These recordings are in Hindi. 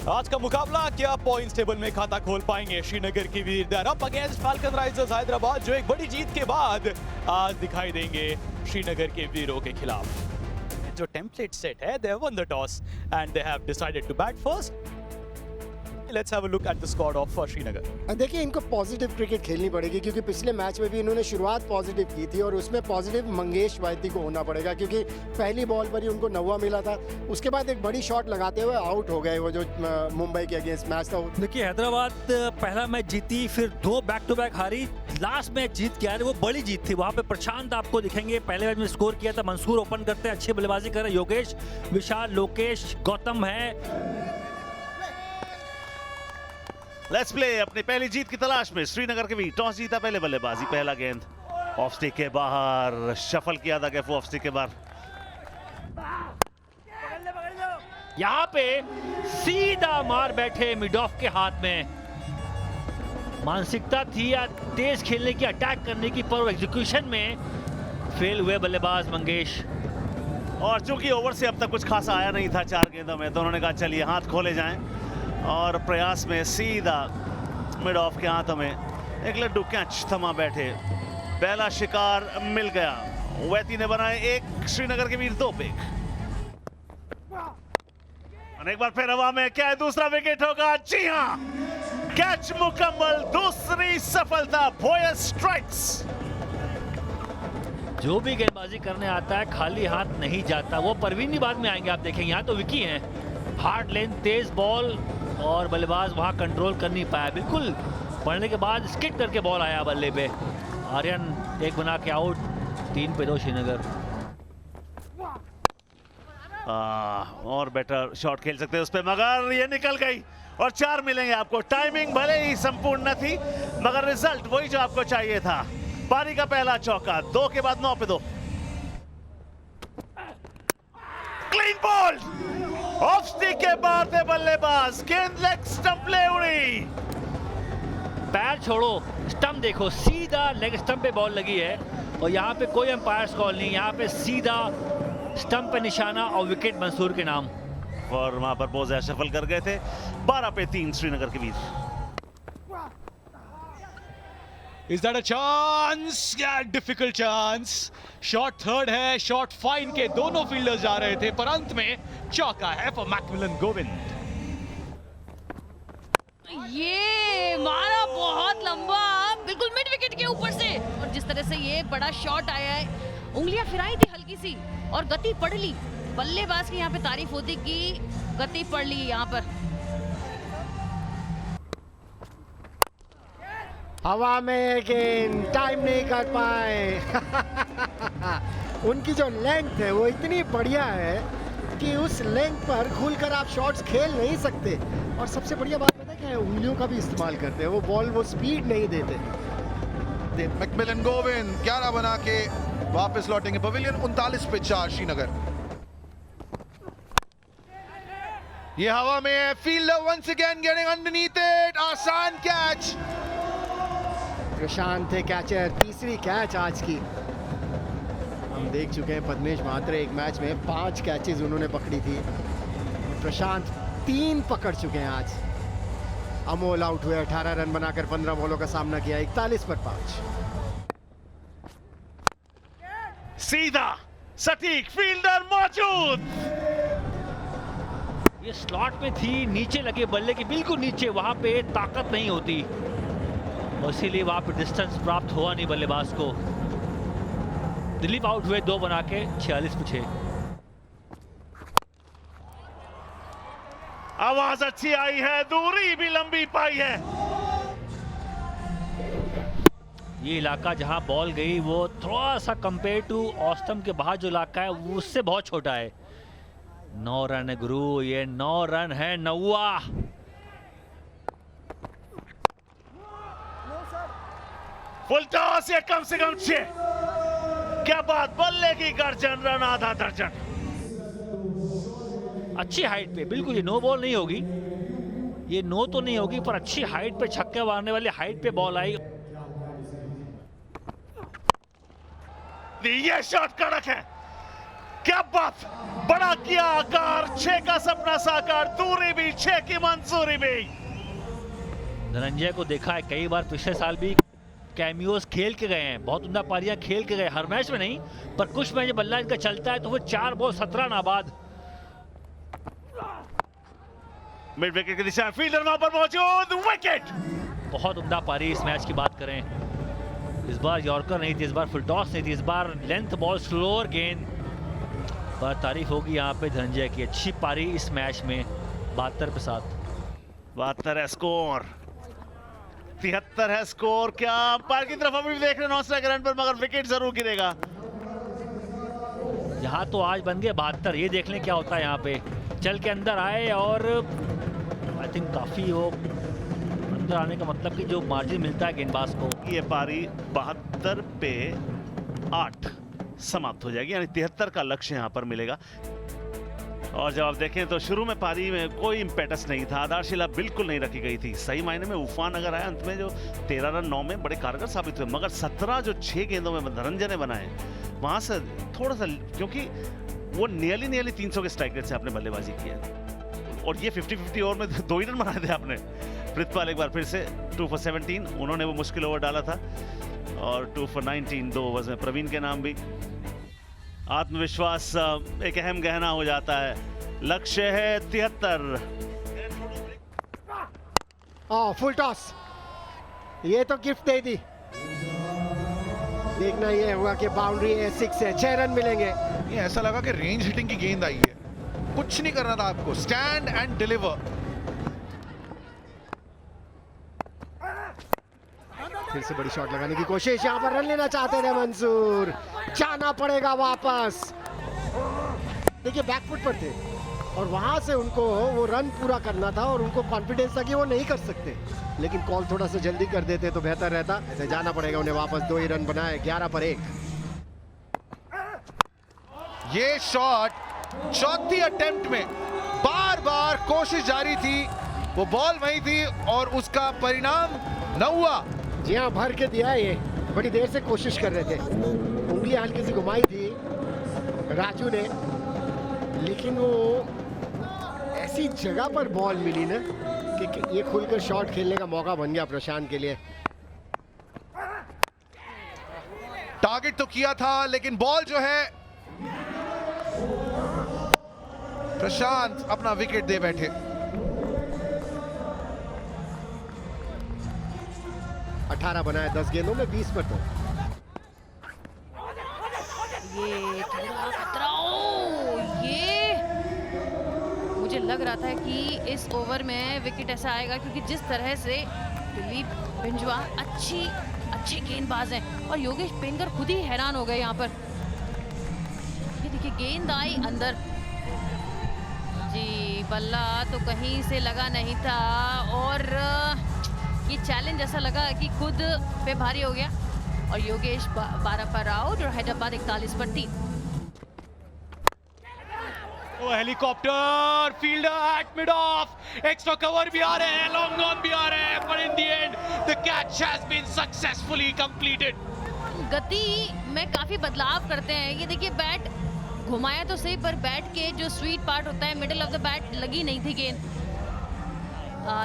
आज का मुकाबला क्या पॉइंट्स टेबल में खाता खोल पाएंगे श्रीनगर की Veer? They are up against Falcon Risers Hyderabad, जो एक बड़ी जीत के बाद आज दिखाई देंगे श्रीनगर के वीरों के खिलाफ। जो टेम्पलेट सेट है, they have won the toss and they have decided to bat first. Let's have a look at the squad of Srinagar. देखिए, इनको पॉजिटिव क्रिकेट खेलनी पड़ेगी क्योंकि पिछले मैच में भी इन्होंने शुरुआत पॉजिटिव की थी और उसमें पॉजिटिव मंगेश वायती को होना पड़ेगा क्योंकि पहली बॉल पर ही उनको 9 मिला था। उसके बाद एक बड़ी शॉट लगाते हुए आउट हो गए, वो जो मुंबई के अगेंस्ट मैच था। देखिए, हैदराबाद पहला मैच जीती, फिर 2 बैक टू बैक हारी, लास्ट मैच जीत के आ रही, वो बड़ी जीत थी। वहाँ पे प्रशांत आपको दिखेंगे, पहले मैच में स्कोर किया था। मंसूर ओपन करते हैं, अच्छी बल्लेबाजी कर रहे हैं। योगेश, विशाल, लोकेश, गौतम है। Let's play. अपनी पहली जीत की तलाश में श्रीनगर के भी टॉस जीता, पहले बल्लेबाजी, पहला गेंद ऑफ स्टिक के बाहर, शफल किया था कैफ ऑफ स्टिक के बाहर। यहाँ पे सीधा मार बैठे मिड ऑफ के हाथ में। मानसिकता थी या तेज खेलने की, अटैक करने की, पर एग्जीक्यूशन में फेल हुए बल्लेबाज मंगेश। और चूंकि ओवर से अब तक कुछ खासा आया नहीं था 4 गेंदों में, तो उन्होंने कहा चलिए हाथ खोले जाएं, और प्रयास में सीधा मिड ऑफ के हाथों में एक लड्डू कैच थमा बैठे। पहला शिकार मिल गया। वैती ने बनाए 1, श्रीनगर के वीर 2 पिक। और एक बार फिर हवा में, क्या दूसरा विकेट होगा? जी हां, कैच मुकम्मल, दूसरी सफलता। बोयस स्ट्राइक्स। जो भी गेंदबाजी करने आता है खाली हाथ नहीं जाता। वो परवीन भी बाद में आएंगे, आप देखेंगे। यहाँ तो विकी हैं, हार्ड लेंथ, तेज बॉल, और बल्लेबाज वहां कंट्रोल कर नहीं पाया। बिल्कुल पढ़ने के बाद स्किट करके बॉल आया बल्ले पे। आर्यन 1 बना के आउट, 3 पे 2 श्रीनगर। और बेटर शॉट खेल सकते हैं उस पे, मगर ये निकल गई और 4 मिलेंगे आपको। टाइमिंग भले ही संपूर्ण न थी, मगर रिजल्ट वही जो आपको चाहिए था। पारी का पहला चौका, 2 के बाद 9 पे 2। क्लीन बॉल, ऑफ स्टिक के बाहर थे बल्लेबाज, गेंद लेग स्टंप ले उड़ी। पैर छोड़ो, स्टंप देखो, सीधा लेग स्टंप पे बॉल लगी है और यहाँ पे कोई एम्पायर्स कॉल नहीं। यहाँ पे सीधा स्टंप पे निशाना और विकेट मंसूर के नाम। और वहां पर बोजा शफल कर गए थे। 12 पे 3 श्रीनगर के बीच। Is that a chance? Yeah, difficult chance. Shot third है, शॉट फाइन के दोनों फील्डर्स जा रहे थे, पर अंत में चौका है फॉर मैकमिलन गोविंद। ये मारा बहुत लंबा, बिल्कुल मिड विकेट के ऊपर से। और जिस तरह से ये बड़ा शॉट आया है, उंगलियां फिराई थी हल्की सी और गति पड़ ली। बल्लेबाज की यहाँ पे तारीफ होती कि गति पड़ ली यहाँ पर। हवा में गेंद, टाइम नहीं कर पाए। उनकी जो लेंथ है वो इतनी बढ़िया है कि उस लेंथ पर खुलकर आप शॉट्स खेल नहीं सकते। और सबसे बढ़िया बात पता है क्या है? उंगलियों का भी इस्तेमाल करते हैं, वो बॉल वो स्पीड नहीं देते। मैकमिलन गोविंद 11 बना के वापस लौटेंगे पवेलियन। 39 पे 4 श्रीनगर। ये हवा में है, fielder once again getting underneath it, आसान कैच। प्रशांत थे कैचर, तीसरी कैच आज की। हम देख चुके हैं पद्मेश महात्रे एक मैच में 5 कैचेस उन्होंने पकड़ी थी। प्रशांत 3 पकड़ चुके हैं आज। अमोल आउट हुए, 18 रन बनाकर 15 बॉलों का सामना किया, 41 पर 5। सीधा सटीक, फील्डर मौजूद। ये स्लॉट में थी, नीचे लगे बल्ले के बिल्कुल नीचे, वहां पे ताकत नहीं होती, इसीलिए वहां पे डिस्टेंस प्राप्त हुआ नहीं बल्लेबाज को। दिलीप आउट हुए 2 बना के 46 पे 6। आवाज अच्छी आई है, दूरी भी लंबी पाई है। ये इलाका जहां बॉल गई वो थोड़ा सा कंपेयर टू ऑस्टम के बाहर जो इलाका है उससे बहुत छोटा है। 9 रन है गुरु, ये 9 रन है। 9वां फुल टॉस, या कम से कम 6। क्या बात, बल्ले की गर्जन, रन आधा दर्जन। अच्छी हाइट पे, बिल्कुल ये नो बॉल नहीं होगी, ये नो तो नहीं होगी, पर अच्छी हाइट पे छक्के मारने वाली हाइट पे बॉल आई। ये शॉट कड़क है, क्या बात, बड़ा किया आकार, 6 का सपना साकार, दूरी भी 6 की मंजूरी भी। धनंजय को देखा है कई बार, पिछले साल भी कैमियोस खेल के गए हैं, बहुत उम्दा पारियां खेल के गए, हर मैच में नहीं पर कुछ मैच बल्ला इनका चलता है तो वो 4 बॉल 17 नाबाद। मिड विकेट की दिशा, फील्डर वहां पर मौजूद, विकेट। बहुत उम्दा पारी इस मैच की बात करें, इस बार यॉर्कर नहीं थी, इस बार फुल टॉस नहीं थी, इस बार लेंथ बॉल स्लोअर गेंद पर तारीफ होगी यहाँ पे धनंजय की। अच्छी पारी इस मैच में, 72 पे 7। 72 है स्कोर, 73 है स्कोर। क्या अंपायर की तरफ अभी भी देख रहे हैं नॉन रन पर, मगर विकेट जरूर गिरेगा। यहाँ तो आज बन गए 72, ये देख लें क्या होता है यहाँ पे। चल के अंदर आए और आई थिंक काफी वो अंदर आने का मतलब कि जो मार्जिन मिलता है गेंदबाज को। ये पारी 72 पे 8 समाप्त हो जाएगी, यानी 73 का लक्ष्य यहाँ पर मिलेगा। और जब आप देखें तो शुरू में पारी में कोई इम्पेटस नहीं था, आधारशिला बिल्कुल नहीं रखी गई थी। सही मायने में उफान अगर आया अंत में, जो 13 रन 9 में बड़े कारगर साबित हुए, मगर 17 जो 6 गेंदों में धनंजय ने बनाए, वहां से थोड़ा सा, क्योंकि वो नियरली 300 के स्ट्राइक रेट से आपने बल्लेबाजी की है और ये 50-50 ओवर में 2 ही रन बनाए थे आपने। प्रितपाल एक बार फिर से 2 for 17, उन्होंने वो मुश्किल ओवर डाला था, और 2 for 19 2 ओवर्स में प्रवीण के नाम भी। आत्मविश्वास एक अहम गहना हो जाता है। लक्ष्य है 73। फुल टॉस, ये तो गिफ्ट दे दी। देखना ये हुआ कि बाउंड्री है, 6 है, 6 रन मिलेंगे। ये ऐसा लगा कि रेंज हिटिंग की गेंद आई है, कुछ नहीं करना था आपको, स्टैंड एंड डिलीवर। फिर से बड़ी शॉट लगाने की कोशिश, यहाँ पर रन लेना चाहते थे मंसूर, जाना पड़ेगा वापस। देखिए बैकफुट पर थे और वहां से उनको वो रन पूरा करना था और उनको कॉन्फिडेंस था कि वो नहीं कर सकते, लेकिन कॉल थोड़ा सा जल्दी कर देते तो बेहतर रहता। ऐसे जाना पड़ेगा उन्हें वापस, 2 ही रन बनाए, 11 पर 1। ये शॉट चौथी अटेम्प्ट में बार बार कोशिश जारी थी, वो बॉल वही थी और उसका परिणाम न हुआ। जी हाँ, भर के दिया, ये बड़ी देर से कोशिश कर रहे थे, उंगलियां हल्की सी घुमाई थी राजू ने, लेकिन वो ऐसी जगह पर बॉल मिली ना कि ये खुलकर शॉट खेलने का मौका बन गया प्रशांत के लिए। टारगेट तो किया था, लेकिन बॉल जो है प्रशांत अपना विकेट दे बैठे। 18 बनाए 10 गेंदों में, 20 पर 2। ये थोड़ा खतरा, ये मुझे लग रहा था कि इस ओवर में विकेट ऐसा आएगा, क्योंकि जिस तरह से दिलीप बिंजवा अच्छे गेंदबाज हैं और योगेश पेनकर खुद ही हैरान हो गए यहाँ पर। ये देखिए गेंद आई अंदर, जी बल्ला तो कहीं से लगा नहीं था और ये चैलेंज ऐसा लगा कि खुद पे भारी हो गया और योगेश 12 पर आउट और हैदराबाद 41 पर 3। वो helicopter fielder at mid of, extra cover भी आ रहे हैं, लॉन्ग ऑन भी आ रहे हैं, पर in the end the catch has been successfully completed. गति में काफी बदलाव करते हैं, ये देखिए बैट घुमाया तो सही पर बैट के जो स्वीट पार्ट होता है मिडिल ऑफ द बैट लगी नहीं थी गेंद।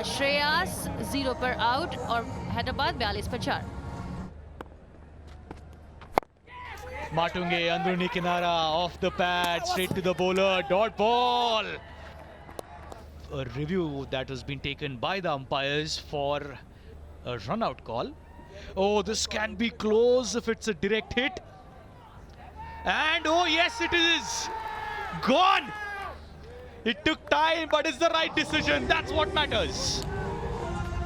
श्रेयस 0 पर आउट और हैदराबाद 42 पर 4। माटुंगे अंदरूनी किनारा, off the pad, straight to the bowler, dot ball. A review that has been taken by the umpires for a run out call. Oh, this can be close if it's a direct hit. And oh yes, it is gone. It took time, but it's the right decision. That's what matters.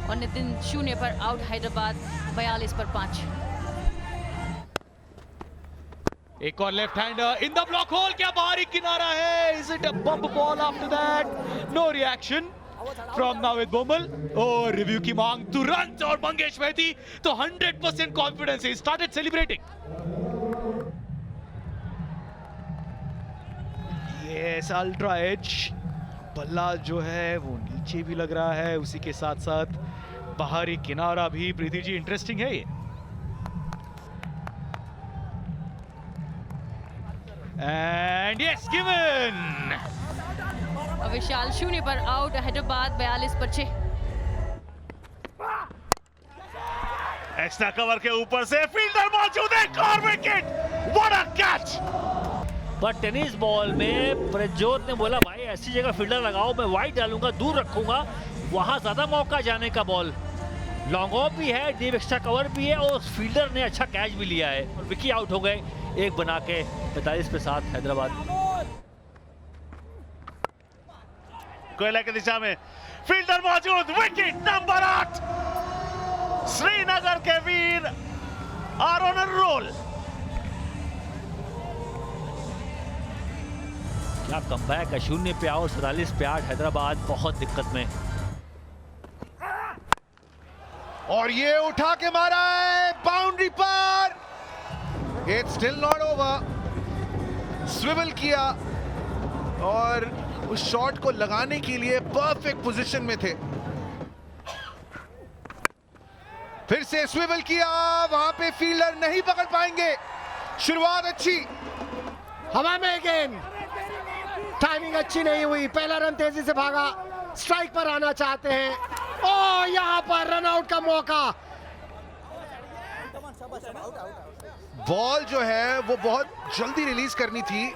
और नितिन 0 पर आउट, हैदराबाद 42 पर 5। एक और left hander in the block hole, क्या बाहरी किनारा है, is it a bump ball? After that no reaction from Naved बोमल। और रिव्यू की मांग तुरंत, और मंगेश मेहदी तो 100% confidence, he started celebrating. Yes, ultra edge बल्ला जो है वो नीचे भी लग रहा है, उसी के साथ साथ बाहरी किनारा भी। प्रीति जी, इंटरेस्टिंग है ये। And yes given. विशाल 0 पर आउट, हैदराबाद 42 पर 6। एक्स्ट्रा कवर के ऊपर से फील्डर मौजूद है, और विकेट, व्हाट अ कैच। पर टेनिस बॉल में प्रज्योत ने बोला भाई ऐसी जगह फील्डर लगाओ, मैं वाइड डालूंगा, दूर रखूंगा, वहां ज्यादा मौका जाने का। बॉल लॉन्ग ऑफ भी है, डीप एक्स्ट्रा कवर भी है, और फील्डर ने अच्छा कैच भी लिया है, और विकी आउट हो गए, एक बना के 45 पे 7 हैदराबाद। कोयला की दिशा में फील्डर मौजूद, विकेट नंबर 8। श्रीनगर के वीर आर ऑन अ रोल। क्या कमबैक है, 0 पे आउट, 47 पे 8, हैदराबाद बहुत दिक्कत में। और ये उठा के मारा है बाउंड्री पर। It's still not over. Swivel किया और उस शॉट को लगाने के लिए परफेक्ट पोजीशन में थे। फिर से स्विवल किया, वहां पे फील्डर नहीं पकड़ पाएंगे। शुरुआत अच्छी, हवा में गेंद, टाइमिंग अच्छी नहीं हुई, पहला रन तेजी से भागा, स्ट्राइक पर आना चाहते हैं। ओ यहां पर रन आउट का मौका। बॉल जो है वो बहुत जल्दी रिलीज करनी थी,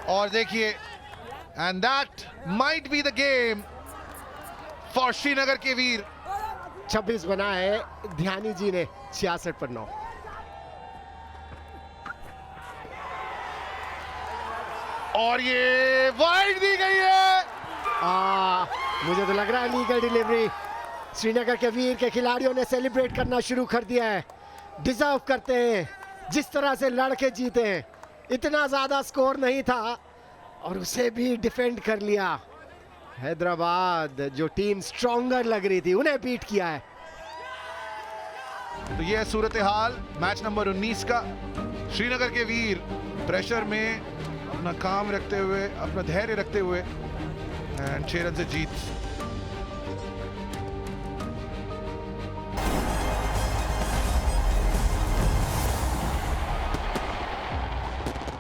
और देखिए, and that might be the game for Srinagar के वीर। 26 बना है ध्यानी जी ने, 66 पर 9। और ये वाइड दी गई है। मुझे तो लग रहा है लीगल डिलीवरी। श्रीनगर के वीर के खिलाड़ियों ने सेलिब्रेट करना शुरू कर दिया है। डिजर्व करते हैं, जिस तरह से लड़के जीते हैं। इतना ज्यादा स्कोर नहीं था और उसे भी डिफेंड कर लिया। हैदराबाद जो टीम स्ट्रॉन्गर लग रही थी, उन्हें बीट किया है। तो ये है सूरत हाल मैच नंबर 19 का। श्रीनगर के वीर प्रेशर में अपना काम रखते हुए, अपना धैर्य रखते हुए 6 रन से जीत